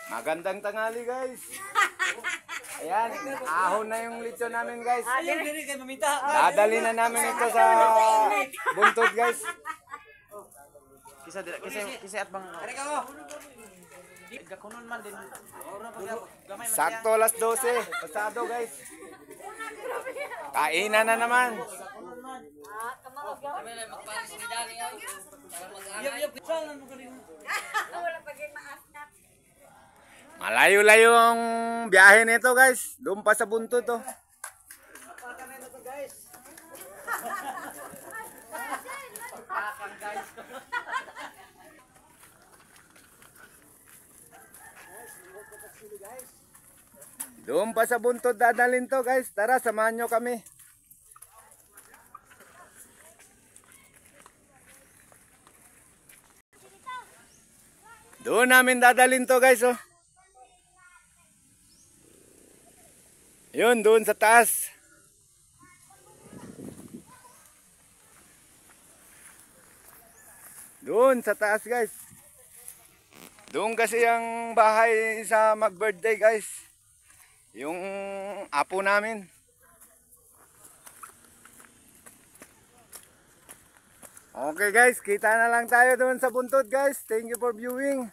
Magandang tanghali guys. Ayan, ahon na yung lechon namin guys. Dadali na namin ito sa buntod guys. Kisa at bang. Gakunon man din. Sakto alas 12. Pasado guys. Kainan na naman. Malayo-layo ang biyahe nito guys. Doon pa sa buntod to. Doon pa sa buntod dadalhin to guys. Tara, samahan nyo kami. Doon namin dadalhin to guys oh. Yun, doon sa taas. Doon sa taas guys. Doon kasi ang bahay sa mag-birthday guys. Yung apo namin. Okay guys, kita na lang tayo doon sa buntod guys. Thank you for viewing.